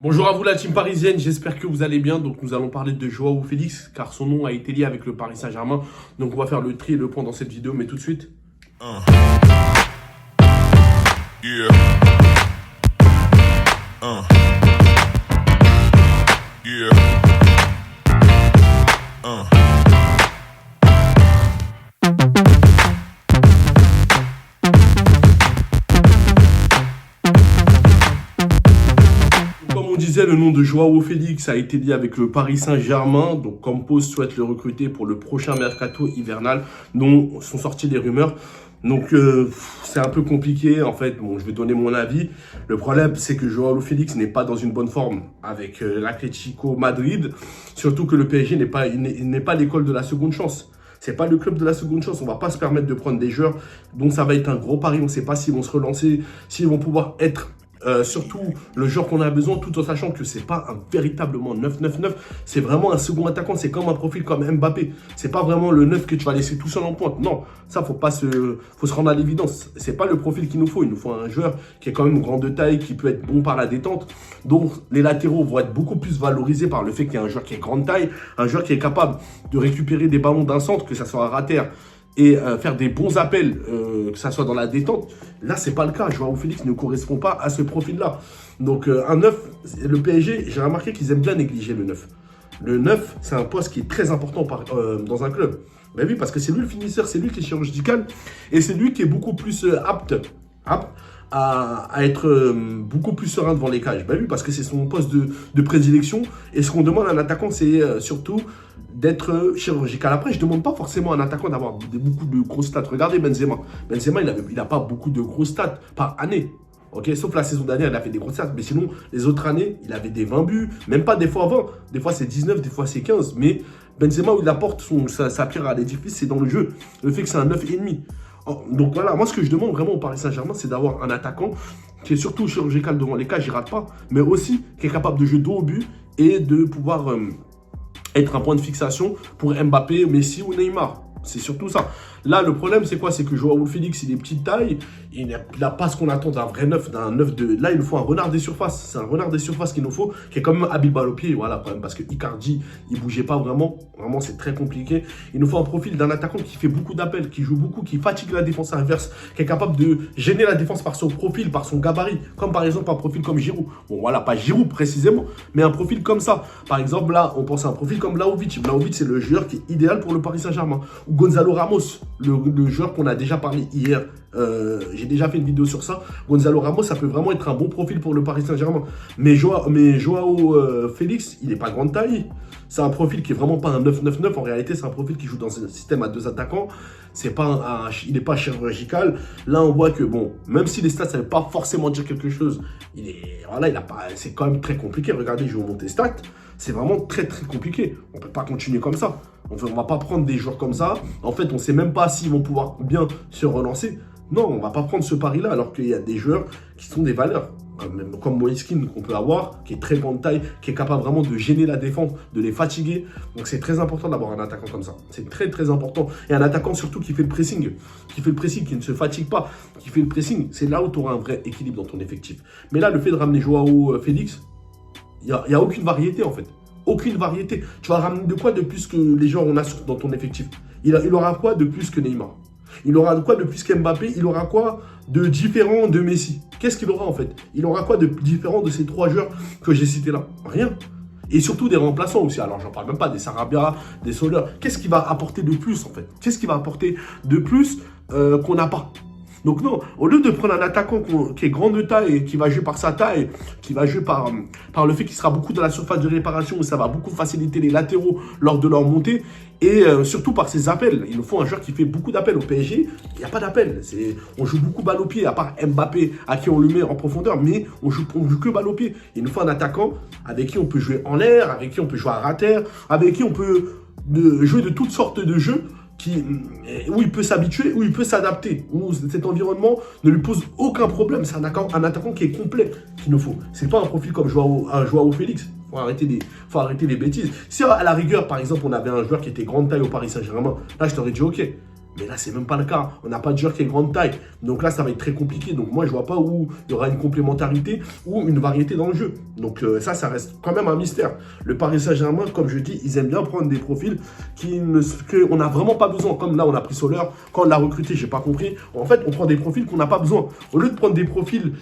Bonjour à vous la team parisienne, j'espère que vous allez bien. Donc nous allons parler de Joao Félix car son nom a été lié avec le Paris Saint-Germain. Donc on va faire le tri et le point dans cette vidéo, mais tout de suite. Uh. Yeah. Uh. Yeah. Uh. Comme on disait, le nom de Joao Félix a été lié avec le Paris Saint-Germain. Donc Campos souhaite le recruter pour le prochain mercato hivernal dont sont sorties les rumeurs. Donc c'est un peu compliqué en fait. Bon, je vais donner mon avis. Le problème c'est que Joao Félix n'est pas dans une bonne forme avec l'Atlético Madrid. Surtout que le PSG n'est pas l'école de la seconde chance. C'est pas le club de la seconde chance. On va pas se permettre de prendre des joueurs. Donc ça va être un gros pari. On ne sait pas s'ils vont se relancer, s'ils vont pouvoir être surtout le joueur qu'on a besoin, tout en sachant que c'est pas un véritablement 9-9-9, c'est vraiment un second attaquant, c'est comme un profil comme Mbappé, c'est pas vraiment le 9 que tu vas laisser tout seul en pointe, non, ça faut se rendre à l'évidence, c'est pas le profil qu'il nous faut un joueur qui est quand même grand de taille, qui peut être bon par la détente, donc les latéraux vont être beaucoup plus valorisés par le fait qu'il y a un joueur qui est grande taille, un joueur qui est capable de récupérer des ballons d'un centre, que ça soit un rater, et faire des bons appels, que ça soit dans la détente. Là, c'est pas le cas. Joao Félix ne correspond pas à ce profil-là. Donc, un 9, le PSG, j'ai remarqué qu'ils aiment bien négliger le 9. Le 9, c'est un poste qui est très important dans un club. Ben oui, parce que c'est lui le finisseur, c'est lui qui est chirurgical, et c'est lui qui est beaucoup plus apte à être beaucoup plus serein devant les cages. Ben oui, parce que c'est son poste de prédilection. Et ce qu'on demande à un attaquant, c'est surtout d'être chirurgical. Après, je ne demande pas forcément à un attaquant d'avoir beaucoup de grosses stats. Regardez Benzema. Benzema, il n'a pas beaucoup de grosses stats par année. Ok, sauf la saison dernière, il a fait des grosses stats. Mais sinon, les autres années, il avait des 20 buts. Même pas des fois 20. Des fois, c'est 19, des fois, c'est 15. Mais Benzema, où il apporte sa pierre à l'édifice, c'est dans le jeu. Le fait que c'est un 9,5. Donc voilà, moi, ce que je demande vraiment au Paris Saint-Germain, c'est d'avoir un attaquant qui est surtout chirurgical devant les cages, il rate pas. Mais aussi qui est capable de jouer dos au but et de pouvoir être un point de fixation pour Mbappé, Messi ou Neymar. C'est surtout ça. Là, le problème, c'est quoi? C'est que Joao Félix, il est petite taille. Il n'a pas ce qu'on attend d'un vrai neuf, d'un neuf de... Là, il nous faut un renard des surfaces. C'est un renard des surfaces qu'il nous faut, qui est quand même habile balle au pied. Voilà, quand même, parce que Icardi, il bougeait pas vraiment. Vraiment, c'est très compliqué. Il nous faut un profil d'un attaquant qui fait beaucoup d'appels, qui joue beaucoup, qui fatigue la défense inverse, qui est capable de gêner la défense par son profil, par son gabarit. Comme par exemple un profil comme Giroud. Bon, voilà, pas Giroud précisément, mais un profil comme ça. Par exemple, là, on pense à un profil comme Vlahovic. Vlahovic, c'est le joueur qui est idéal pour le Paris Saint-Germain. Ou Gonzalo Ramos, le joueur qu'on a déjà parlé hier. J'ai déjà fait une vidéo sur ça. Gonzalo Ramos, ça peut vraiment être un bon profil pour le Paris Saint-Germain. Mais Joao Félix, il n'est pas grande taille. C'est un profil qui est vraiment pas un 9-9-9. En réalité, c'est un profil qui joue dans un système à deux attaquants. Il n'est pas chirurgical. Là, on voit que, bon, même si les stats, ça ne veut pas forcément dire quelque chose, c'est quand même très compliqué. Regardez, je vais vous montrer les stats. C'est vraiment très, très compliqué. On ne peut pas continuer comme ça. On ne va pas prendre des joueurs comme ça. En fait, on ne sait même pas s'ils vont pouvoir bien se relancer. Non, on ne va pas prendre ce pari-là, alors qu'il y a des joueurs qui sont des valeurs. Même comme Moïse Kean qu'on peut avoir, qui est très grande taille, qui est capable vraiment de gêner la défense, de les fatiguer. Donc c'est très important d'avoir un attaquant comme ça. C'est très très important. Et un attaquant surtout qui fait le pressing, qui ne se fatigue pas, qui fait le pressing. C'est là où tu auras un vrai équilibre dans ton effectif. Mais là, le fait de ramener Joao Félix, il n'y a aucune variété en fait. Aucune variété. Tu vas ramener de quoi de plus que les joueurs qu'on a dans ton effectif? Il aura quoi de plus que Neymar? Il aura quoi de plus qu'Mbappé? Il aura quoi de différent de Messi? Qu'est-ce qu'il aura en fait? Il aura quoi de différent de ces trois joueurs que j'ai cités là? Rien. Et surtout des remplaçants aussi. Alors, j'en parle même pas des Sarabia, des Soler. Qu'est-ce qu'il va apporter de plus en fait? Qu'est-ce qu'il va apporter de plus qu'on n'a pas? Donc non, au lieu de prendre un attaquant qui est grand de taille et qui va jouer par sa taille, qui va jouer par le fait qu'il sera beaucoup dans la surface de réparation, où ça va beaucoup faciliter les latéraux lors de leur montée, et surtout par ses appels. Il nous faut un joueur qui fait beaucoup d'appels au PSG. Il n'y a pas d'appel. On joue beaucoup balle au pied, à part Mbappé, à qui on le met en profondeur, mais on joue que balle au pied. Il nous faut un attaquant avec qui on peut jouer en l'air, avec qui on peut jouer à rater, avec qui on peut jouer de toutes sortes de jeux, où il peut s'habituer, où il peut s'adapter, où cet environnement ne lui pose aucun problème. C'est un attaquant qui est complet qu'il nous faut. C'est pas un profil comme Joao Félix. Faut arrêter les bêtises. Si à la rigueur, par exemple, on avait un joueur qui était grande taille au Paris Saint-Germain, là je t'aurais dit ok. Mais là, c'est même pas le cas. On n'a pas de joueur qui est grande taille. Donc là, ça va être très compliqué. Donc moi, je vois pas où il y aura une complémentarité ou une variété dans le jeu. Donc ça reste quand même un mystère. Le Paris Saint-Germain, comme je dis, ils aiment bien prendre des profils qu'on n'a vraiment pas besoin. Comme là, on a pris Soler. Quand on l'a recruté, j'ai pas compris. En fait, on prend des profils qu'on n'a pas besoin. Au lieu de prendre des profils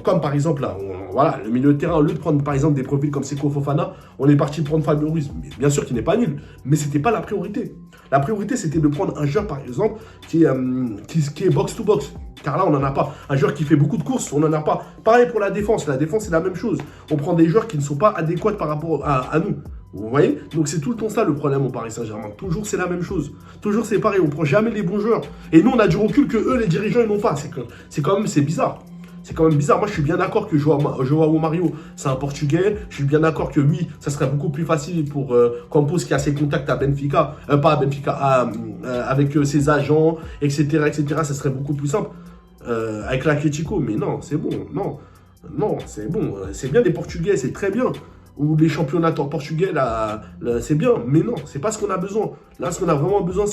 comme par exemple, là, voilà, le milieu de terrain, au lieu de prendre par exemple des profils comme Seko Fofana, on est parti prendre Fabio Ruiz. Mais bien sûr qu'il n'est pas nul, mais c'était pas la priorité. La priorité, c'était de prendre un joueur, par exemple, qui est box-to-box. Car là, on n'en a pas. Un joueur qui fait beaucoup de courses, on n'en a pas. Pareil pour la défense. La défense, c'est la même chose. On prend des joueurs qui ne sont pas adéquats par rapport à nous. Vous voyez? Donc, c'est tout le temps ça le problème au Paris Saint-Germain. Toujours, c'est la même chose. Toujours, c'est pareil. On ne prend jamais les bons joueurs. Et nous, on a du recul que eux, les dirigeants, ils n'ont pas. C'est quand même, c'est bizarre. C'est quand même bizarre. Moi, je suis bien d'accord que João Mario, c'est un Portugais. Je suis bien d'accord que oui, ça serait beaucoup plus facile pour Campos qui a ses contacts à Benfica, pas à Benfica, avec ses agents, etc., etc. Ça serait beaucoup plus simple avec l'Atlético. Mais non, c'est bon. Non, c'est bon. C'est bien des Portugais, c'est très bien. Ou les championnats portugais, là, c'est bien. Mais non, c'est pas ce qu'on a besoin. Là, ce qu'on a vraiment besoin,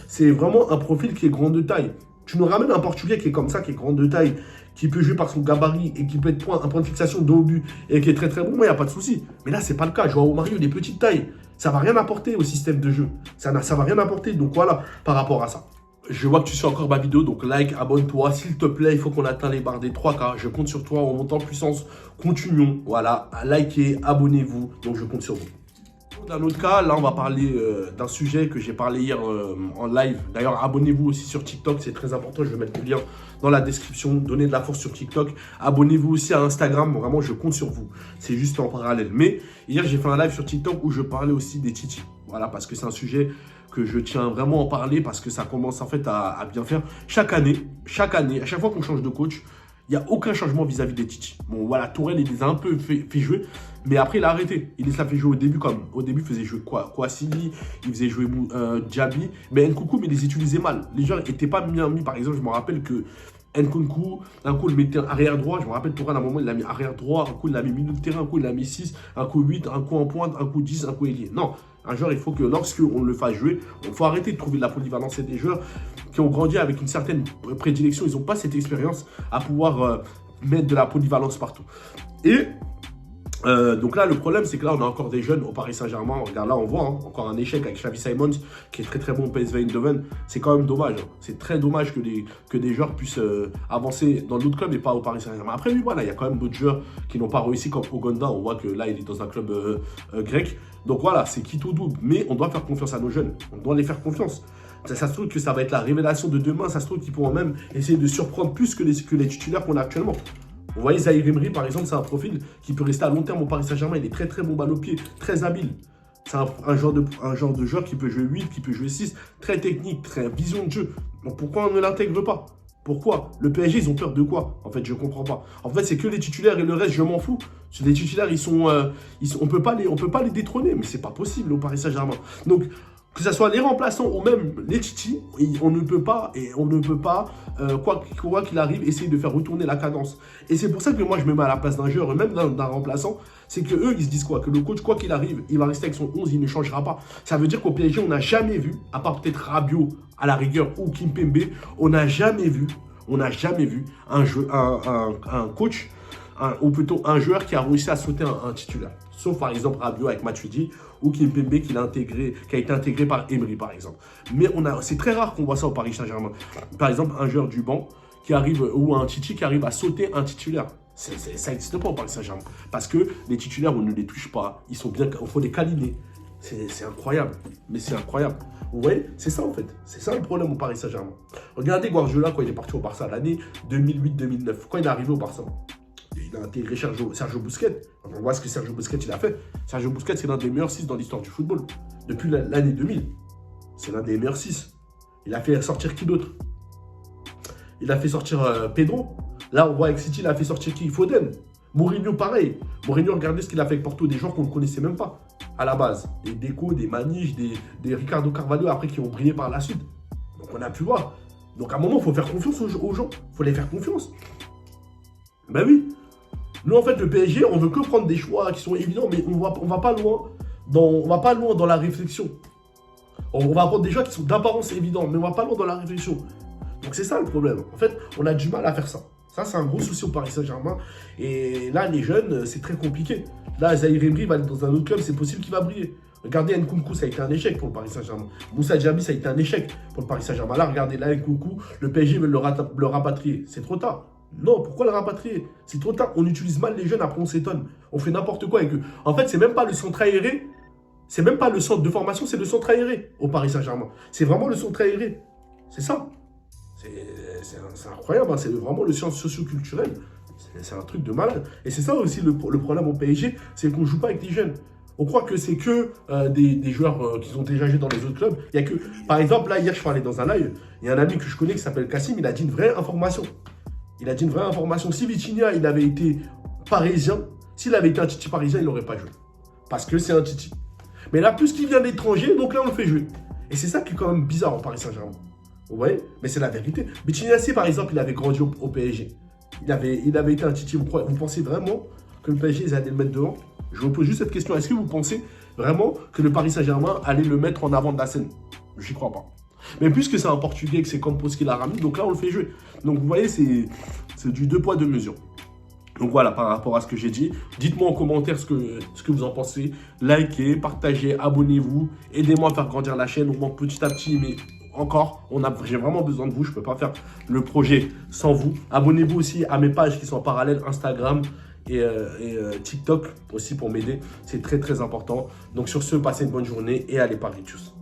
c'est vraiment un profil qui est grand de taille. Tu nous ramènes un Portugais qui est comme ça, qui est grand de taille, qui peut jouer par son gabarit et qui peut être un point de fixation de haut but et qui est très très bon, moi, il n'y a pas de souci. Mais là, c'est pas le cas. João Mario, il est petite taille. Ça va rien apporter au système de jeu. Ça va rien apporter. Donc voilà, par rapport à ça. Je vois que tu suis encore ma vidéo, donc like, abonne-toi, s'il te plaît, il faut qu'on atteigne les barres des 3K. Je compte sur toi, en montant en puissance, continuons. Voilà, likez, abonnez-vous, donc je compte sur vous. D'un autre cas, là on va parler d'un sujet que j'ai parlé hier en live. D'ailleurs, abonnez-vous aussi sur TikTok, c'est très important. Je vais mettre le lien dans la description. Donnez de la force sur TikTok. Abonnez-vous aussi à Instagram. Vraiment, je compte sur vous. C'est juste en parallèle. Mais hier, j'ai fait un live sur TikTok où je parlais aussi des Titi. Voilà, parce que c'est un sujet que je tiens vraiment à en parler parce que ça commence en fait à bien faire. Chaque année, à chaque fois qu'on change de coach, il n'y a aucun changement vis-à-vis des Titi. Bon, voilà, Tourelle, il les a un peu fait jouer, mais après, il a arrêté. Il les a fait jouer au début, comme au début, il faisait jouer Kouassi, il faisait jouer Diaby, mais Nkunku, mais il les utilisait mal. Les joueurs n'étaient pas bien mis. Par exemple, je me rappelle que Nkunku, un coup, il mettait arrière droit. Je me rappelle, Tourelle, à un moment, il l'a mis arrière droit, un coup, il l'a mis milieu de terrain, un coup, il l'a mis 6, un coup 8, un coup en pointe, un coup 10, un coup ailier. Non. Un joueur, il faut que lorsqu'on le fasse jouer, il faut arrêter de trouver de la polyvalence. C'est des joueurs qui ont grandi avec une certaine prédilection. Ils n'ont pas cette expérience à pouvoir mettre de la polyvalence partout. Et donc là, le problème, c'est que là, on a encore des jeunes au Paris Saint-Germain. Regarde, là, on voit encore un échec avec Xavi Simons, qui est très très bon au PSV Eindhoven. C'est quand même dommage. C'est très dommage que des joueurs puissent avancer dans d'autres clubs et pas au Paris Saint-Germain. Après, oui, voilà, il y a quand même d'autres joueurs qui n'ont pas réussi, comme Ogonda. On voit que là, il est dans un club grec. Donc voilà, c'est quitte au double. Mais on doit faire confiance à nos jeunes. On doit les faire confiance. Ça se trouve que ça va être la révélation de demain. Ça se trouve qu'ils pourront même essayer de surprendre plus que les titulaires qu'on a actuellement. Vous voyez, Zahir Emery, par exemple, c'est un profil qui peut rester à long terme au Paris Saint-Germain. Il est très très bon balle au pied, très habile. C'est un genre de joueur qui peut jouer 8, qui peut jouer 6, très technique, très vision de jeu. Donc pourquoi on ne l'intègre pas? Pourquoi? Le PSG, ils ont peur de quoi? En fait, je ne comprends pas. En fait, c'est que les titulaires et le reste, je m'en fous. Les titulaires, on peut pas les détrôner, mais c'est pas possible au Paris Saint-Germain. Donc, que ce soit les remplaçants ou même les Titi, on ne peut pas, quoi qu'il arrive, essayer de faire retourner la cadence. Et c'est pour ça que moi, je me mets à la place d'un joueur, même d'un remplaçant. C'est que eux, ils se disent quoi? Que le coach, quoi qu'il arrive, il va rester avec son 11, il ne changera pas. Ça veut dire qu'au PSG, on n'a jamais vu, à part peut-être Rabiot à la rigueur ou Kimpembe, on n'a jamais vu un coach, ou plutôt un joueur qui a réussi à sauter un titulaire. Sauf par exemple Rabiot avec Matuidi ou Kimpembe qui a été intégré par Emery par exemple. Mais c'est très rare qu'on voit ça au Paris Saint-Germain. Par exemple, un joueur du banc qui arrive, ou un Titi qui arrive à sauter un titulaire. Ça n'existe pas au Paris Saint-Germain. Parce que les titulaires, on ne les touche pas. Il faut les câliner. C'est incroyable. Mais c'est incroyable. Vous voyez, c'est ça en fait. C'est ça le problème au Paris Saint-Germain. Regardez Guardiola quand il est parti au Barça l'année 2008-2009. Quand il est arrivé au Barça, il a intégré Sergio Busquets. On voit ce que Sergio Busquets il a fait. Sergio Busquets, c'est l'un des meilleurs 6 dans l'histoire du football. Depuis l'année 2000. C'est l'un des meilleurs 6. Il a fait sortir qui d'autre? Il a fait sortir Pedro. Là, on voit avec City, il a fait sortir qui? Foden. Mourinho, pareil. Mourinho, regardez ce qu'il a fait avec Porto. Des joueurs qu'on ne connaissait même pas à la base. Des Deco, des Maniche, des Ricardo Carvalho, après qui ont brillé par la suite. Donc on a pu voir. Donc à un moment, il faut faire confiance aux gens. Il faut les faire confiance. Ben oui. Nous, en fait, le PSG, on veut que prendre des choix qui sont évidents, mais on va pas loin dans la réflexion. On va prendre des joueurs qui sont d'apparence évidents, mais on va pas loin dans la réflexion. Donc c'est ça le problème. En fait, on a du mal à faire ça. Ça, c'est un gros souci au Paris Saint-Germain. Et là, les jeunes, c'est très compliqué. Là, Zahir Emery va aller dans un autre club, c'est possible qu'il va briller. Regardez, Nkunku, ça a été un échec pour le Paris Saint-Germain. Moussa Diaby, ça a été un échec pour le Paris Saint-Germain. Là, regardez, là, Nkunku, le PSG veut le rapatrier. C'est trop tard. Non, pourquoi le rapatrier? C'est trop tard. On utilise mal les jeunes, après on s'étonne. On fait n'importe quoi avec eux. En fait, c'est même pas le centre aéré. C'est même pas le centre de formation, c'est le centre aéré au Paris Saint-Germain. C'est vraiment le centre aéré. C'est ça. C'est incroyable, hein. C'est vraiment le science socio-culturelle. C'est un truc de malade. Et c'est ça aussi le problème au PSG, c'est qu'on ne joue pas avec les jeunes. On croit que c'est que des joueurs qui sont déjà joués dans les autres clubs. Il y a que, par exemple, là, hier, je parlais dans un live, il y a un ami que je connais qui s'appelle Kassim, il a dit une vraie information. Il a dit une vraie information. Si Vitinha, il avait été parisien, s'il avait été un Titi parisien, il n'aurait pas joué. Parce que c'est un Titi. Mais là, plus qu'il vient d'étranger, donc là, on le fait jouer. Et c'est ça qui est quand même bizarre en Paris Saint-Germain. Vous voyez? Mais c'est la vérité. Vitinha, si par exemple, il avait grandi au PSG, il avait été un Titi, vous pensez vraiment que le PSG, ils allaient le mettre devant? Je vous pose juste cette question. Est-ce que vous pensez vraiment que le Paris Saint-Germain allait le mettre en avant de la scène? J'y crois pas. Mais puisque c'est un Portugais, que c'est Campos qui l'a ramené, donc là, on le fait jouer. Donc, vous voyez, c'est du 2 poids 2 mesures. Donc voilà, par rapport à ce que j'ai dit, dites-moi en commentaire ce que vous en pensez. Likez, partagez, abonnez-vous. Aidez-moi à faire grandir la chaîne. On monte petit à petit, mais encore, j'ai vraiment besoin de vous. Je ne peux pas faire le projet sans vous. Abonnez-vous aussi à mes pages qui sont en parallèle, Instagram et TikTok aussi pour m'aider. C'est très, très important. Donc sur ce, passez une bonne journée et allez Paris, tchuss.